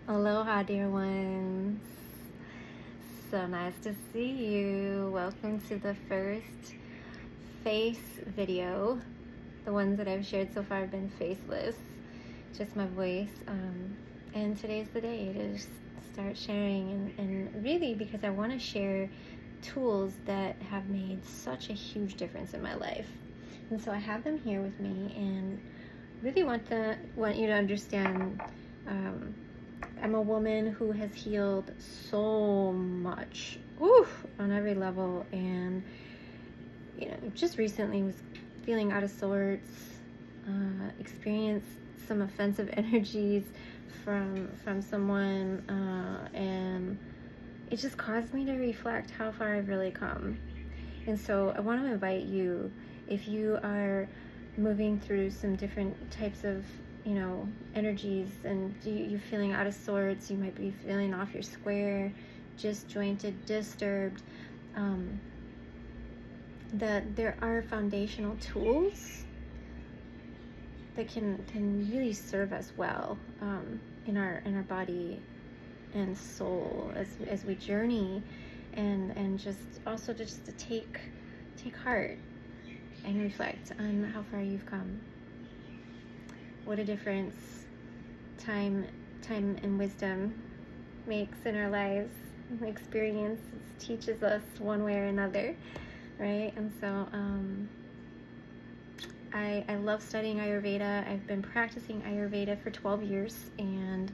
Aloha, dear ones. So nice to see you. Welcome to the first face video. The ones that I've shared so far have been faceless, just my voice. And today's the day to just start sharing, and really because I want to share tools that have made such a huge difference in my life. And so I have them here with me, and really want you to understand. I'm a woman who has healed so much, on every level, and just recently was feeling out of sorts, experienced some offensive energies from someone, and it just caused me to reflect how far I've really come. And so I want to invite you, if you are moving through some different types of energies, and you're feeling out of sorts, you might be feeling off your square, disjointed, disturbed, that there are foundational tools that can really serve us well, in our body and soul as we journey, and just also just to take heart and reflect on how far you've come. What a difference time and wisdom makes in our lives. Experience teaches us one way or another, right? And so I love studying Ayurveda. I've been practicing Ayurveda for 12 years, and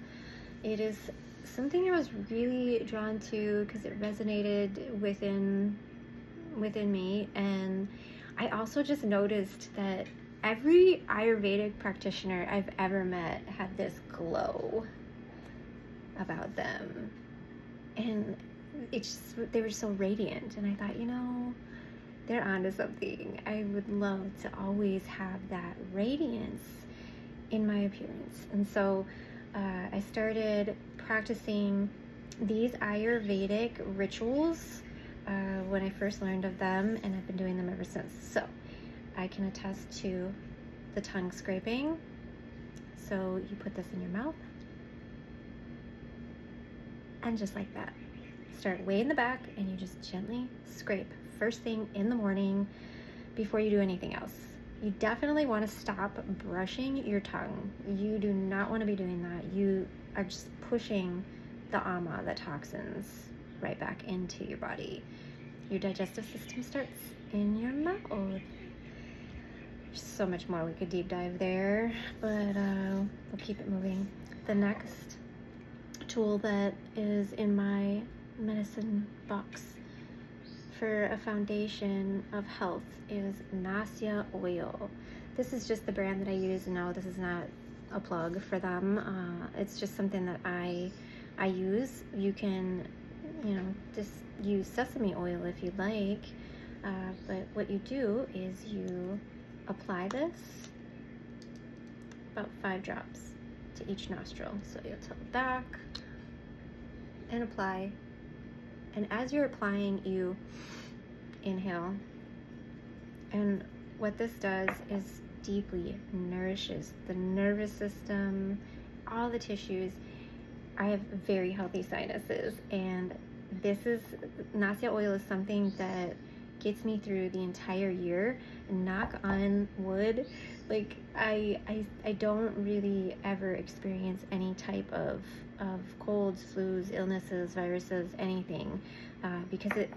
it is something I was really drawn to because it resonated within me. And I also just noticed that every Ayurvedic practitioner I've ever met had this glow about them, and they were so radiant, and I thought, they're onto something. I would love to always have that radiance in my appearance. And so I started practicing these Ayurvedic rituals when I first learned of them, and I've been doing them ever since. So I can attest to the tongue scraping. So you put this in your mouth, and just like that, start way in the back, and you just gently scrape first thing in the morning before you do anything else. You definitely want to stop brushing your tongue. You do not want to be doing that. You are just pushing the ama, the toxins, right back into your body. Your digestive system starts in your mouth. There's so much more we could deep dive there, but we'll keep it moving. The next tool that is in my medicine box for a foundation of health is Nasya oil. This is just the brand that I use. No, this is not a plug for them. It's just something that I use. You can, just use sesame oil if you'd like. But what you do is you apply this, about 5 drops to each nostril. So you'll tilt back and apply. And as you're applying, you inhale. And what this does is deeply nourishes the nervous system, all the tissues. I have very healthy sinuses, and Nasya oil is something that gets me through the entire year. Knock on wood, like I don't really ever experience any type of colds, flus, illnesses, viruses, anything, because it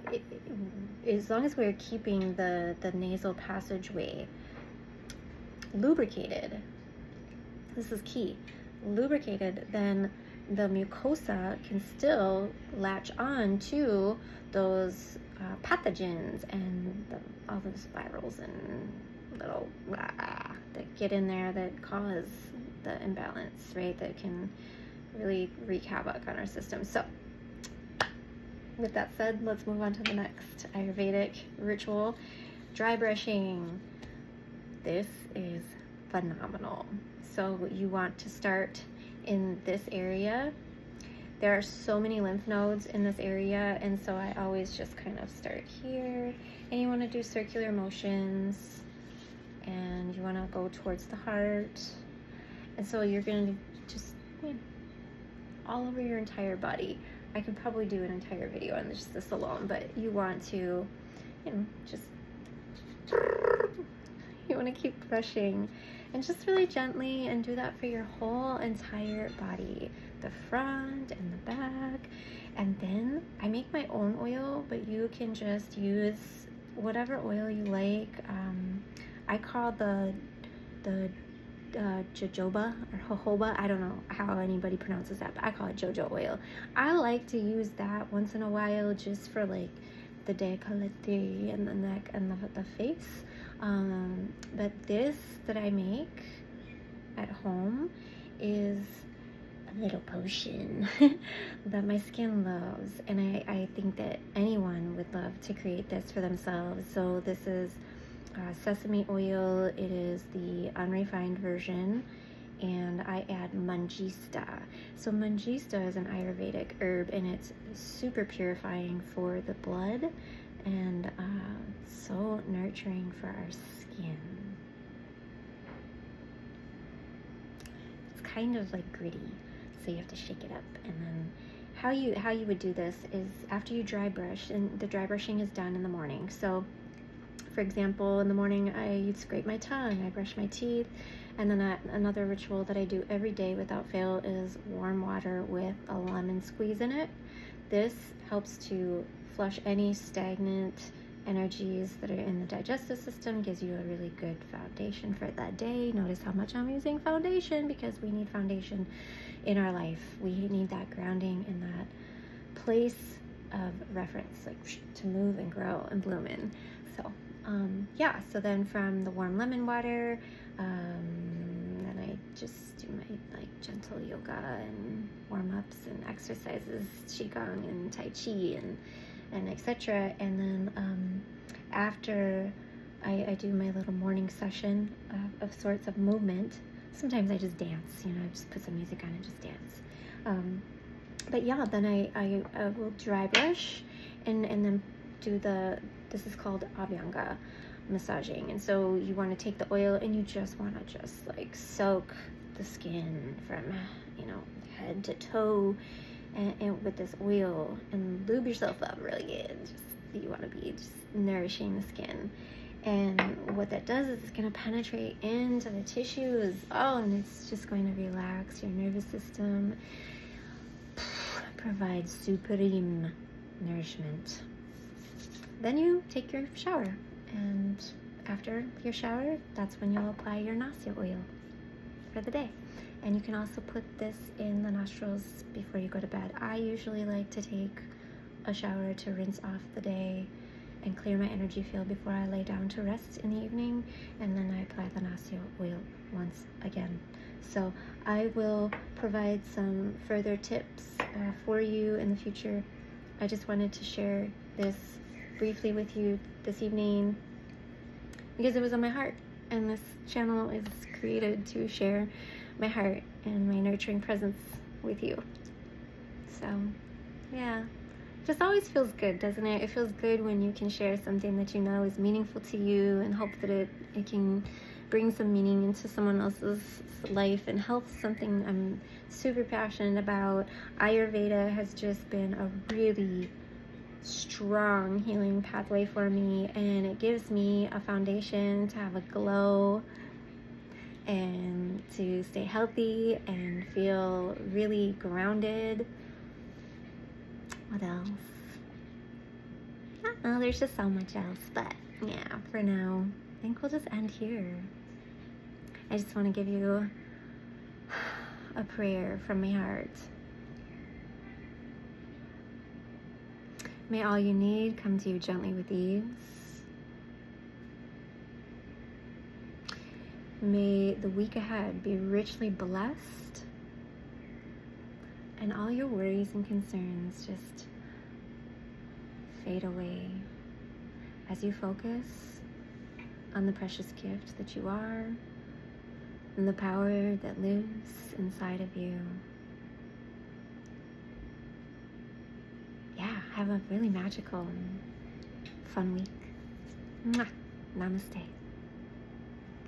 as long as we're keeping the nasal passageway lubricated, this is key, lubricated, then the mucosa can still latch on to those pathogens and all those virals and little that get in there that cause the imbalance, right? That can really wreak havoc on our system. So with that said, let's move on to the next Ayurvedic ritual, dry brushing. This is phenomenal. So you want to start in this area. There are so many lymph nodes in this area, and so I always just kind of start here, and you want to do circular motions, and you want to go towards the heart. And so you're going to just all over your entire body. I could probably do an entire video on just this alone, but you want to, just, you want to keep brushing, and just really gently, and do that for your whole entire body, the front and the back. And then I make my own oil, but you can just use whatever oil you like. I call the jojoba or jojoba. I don't know how anybody pronounces that, but I call it jojo oil. I like to use that once in a while, just for like the décolleté and the neck and the face. But this that I make at home is a little potion that my skin loves, and I think that anyone would love to create this for themselves. So this is sesame oil. It is the unrefined version, and I add mangista. So mangista is an Ayurvedic herb, and it's super purifying for the blood, and so nurturing for our skin. It's kind of like gritty, so you have to shake it up. And then how you would do this is after you dry brush, and the dry brushing is done in the morning. So for example, in the morning I scrape my tongue, I brush my teeth, and then another ritual that I do every day without fail is warm water with a lemon squeeze in it. This helps to flush any stagnant energies that are in the digestive system, gives you a really good foundation for that day. Notice how much I'm using foundation, because we need foundation in our life. We need that grounding in that place of reference, like to move and grow and bloom in. So yeah, so then from the warm lemon water, then I just do my like gentle yoga and warm-ups and exercises, qigong and tai chi and etc. And then after I do my little morning session of sorts of movement. Sometimes I just dance, I just put some music on and just dance. But yeah, then I will dry brush and then do this is called Abhyanga massaging. And so you want to take the oil and you just want to just like soak the skin from head to toe and with this oil, and lube yourself up really good. You want to be just nourishing the skin. And what that does is it's going to penetrate into the tissues. And it's just going to relax your nervous system, provide supreme nourishment. Then you take your shower, and after your shower, that's when you'll apply your nasya oil for the day. And you can also put this in the nostrils before you go to bed. I usually like to take a shower to rinse off the day and clear my energy field before I lay down to rest in the evening, and then I apply the nasya oil once again. So I will provide some further tips for you in the future. I just wanted to share this briefly with you this evening because it was on my heart, and this channel is created to share my heart and my nurturing presence with you. So yeah, just always feels good, doesn't it? It feels good when you can share something that you know is meaningful to you, and hope that it can bring some meaning into someone else's life and health, something I'm super passionate about. Ayurveda has just been a really strong healing pathway for me, and it gives me a foundation to have a glow and to stay healthy and feel really grounded. What else? I don't know, there's just so much else, but yeah, for now, I think we'll just end here. I just want to give you a prayer from my heart. May all you need come to you gently with ease. May the week ahead be richly blessed, and all your worries and concerns just fade away as you focus on the precious gift that you are and the power that lives inside of you. Yeah, have a really magical and fun week. Mwah. Namaste.